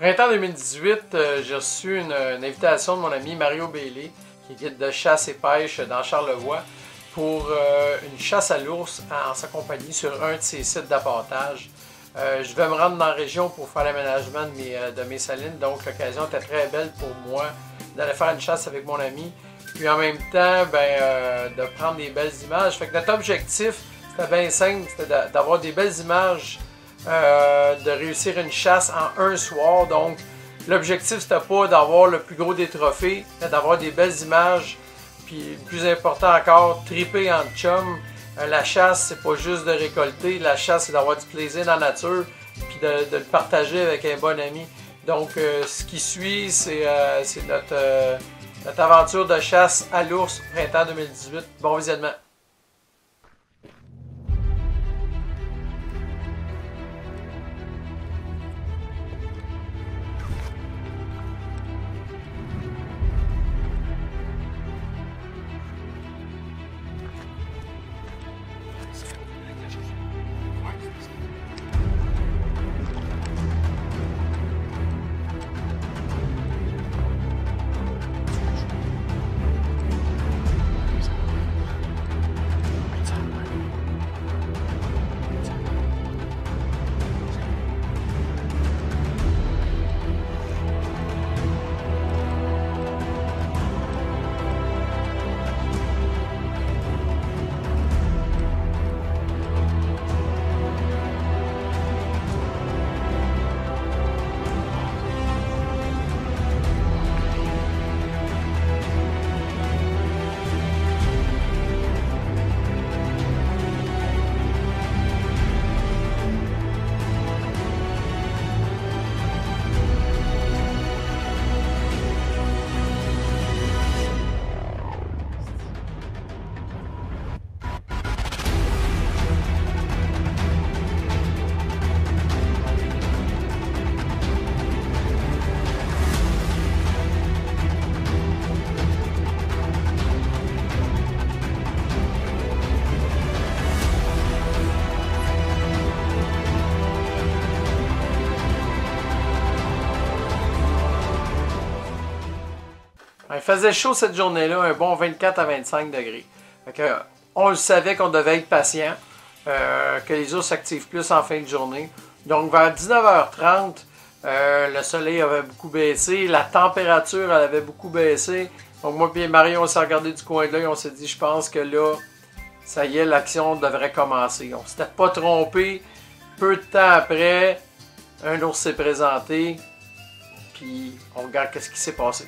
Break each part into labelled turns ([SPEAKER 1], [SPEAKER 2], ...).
[SPEAKER 1] Printemps 2018, j'ai reçu une invitation de mon ami Mario Bailey, qui est guide de chasse et pêche dans Charlevoix, pour une chasse à l'ours en sa compagnie sur un de ses sites d'abattage. Je vais me rendre dans la région pour faire l'aménagement de mes salines, donc l'occasion était très belle pour moi d'aller faire une chasse avec mon ami. Puis en même temps, de prendre des belles images. Fait que notre objectif, c'était bien simple, c'était d'avoir des belles images, de réussir une chasse en un soir. Donc l'objectif, c'était pas d'avoir le plus gros des trophées, mais d'avoir des belles images. Puis plus important encore, triper en chum. La chasse, c'est pas juste de récolter. La chasse, c'est d'avoir du plaisir dans la nature, puis de le partager avec un bon ami. Donc ce qui suit, c'est notre aventure de chasse à l'ours, printemps 2018. Bon visionnement! Il faisait chaud cette journée-là, un bon 24 à 25 degrés. Fait que, on le savait qu'on devait être patient, que les ours s'activent plus en fin de journée. Donc vers 19h30, le soleil avait beaucoup baissé, la température elle avait beaucoup baissé. Donc moi et Marie, on s'est regardé du coin de l'œil, on s'est dit, je pense que là, ça y est, l'action devrait commencer. On s'était pas trompé. Peu de temps après, un ours s'est présenté, puis on regarde qu'est-ce qui s'est passé.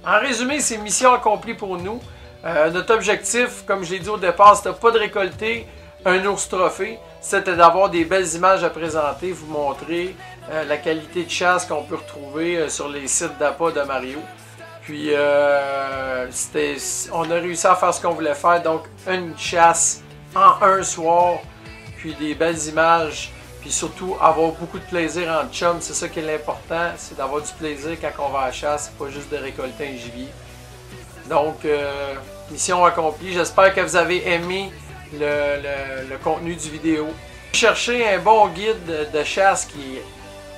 [SPEAKER 1] En résumé, c'est mission accomplie pour nous. Notre objectif, comme je l'ai dit au départ, c'était pas de récolter un ours trophée, c'était d'avoir des belles images à présenter, vous montrer la qualité de chasse qu'on peut retrouver sur les sites d'appât de Mario. Puis on a réussi à faire ce qu'on voulait faire, donc une chasse en un soir, puis des belles images, puis surtout avoir beaucoup de plaisir en chum, c'est ça qui est l'important, c'est d'avoir du plaisir quand on va à la chasse, pas juste de récolter un gibier. Donc, mission accomplie, j'espère que vous avez aimé le contenu du vidéo. Cherchez un bon guide de chasse qui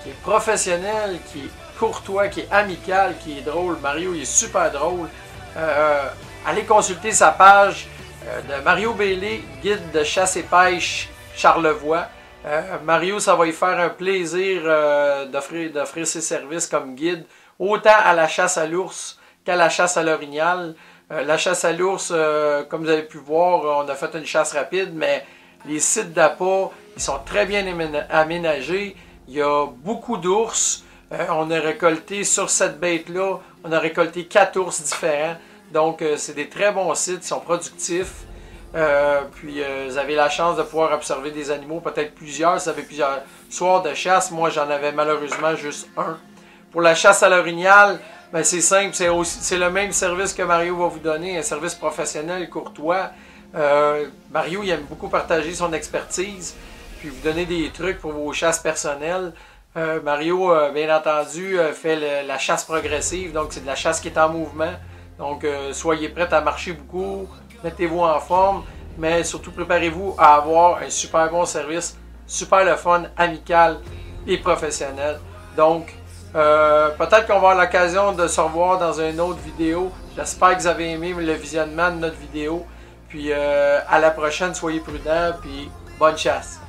[SPEAKER 1] est professionnel, qui est courtois, qui est amical, qui est drôle. Mario, il est super drôle. Allez consulter sa page de Mario Bailey, guide de chasse et pêche Charlevoix. Mario, ça va lui faire un plaisir d'offrir ses services comme guide, autant à la chasse à l'ours qu'à la chasse à l'orignal. La chasse à l'ours, comme vous avez pu voir, on a fait une chasse rapide, mais les sites d'appât, ils sont très bien aménagés. Il y a beaucoup d'ours. On a récolté sur cette bête-là, on a récolté 4 ours différents. Donc, c'est des très bons sites, ils sont productifs. Puis, vous avez la chance de pouvoir observer des animaux, peut-être plusieurs. Vous avez plusieurs soirs de chasse. Moi, j'en avais malheureusement juste un. Pour la chasse à l'orignal, ben, c'est simple, c'est le même service que Mario va vous donner, un service professionnel, courtois. Mario, il aime beaucoup partager son expertise, puis vous donner des trucs pour vos chasses personnelles. Mario, bien entendu, fait la chasse progressive, donc c'est de la chasse qui est en mouvement. Donc, soyez prêts à marcher beaucoup, mettez-vous en forme, mais surtout préparez-vous à avoir un super bon service, super le fun, amical et professionnel. Donc, peut-être qu'on va avoir l'occasion de se revoir dans une autre vidéo. J'espère que vous avez aimé le visionnement de notre vidéo. Puis à la prochaine, soyez prudents, puis bonne chasse!